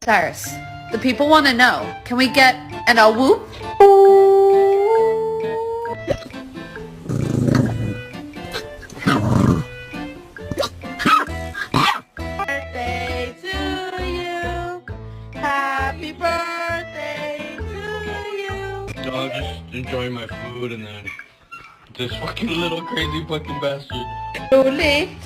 Cyrus, the people want to know. Can we get an a whoop? Birthday to you. Happy birthday to you. No, I'm just enjoying my food and then this fucking little crazy fucking bastard. Too late.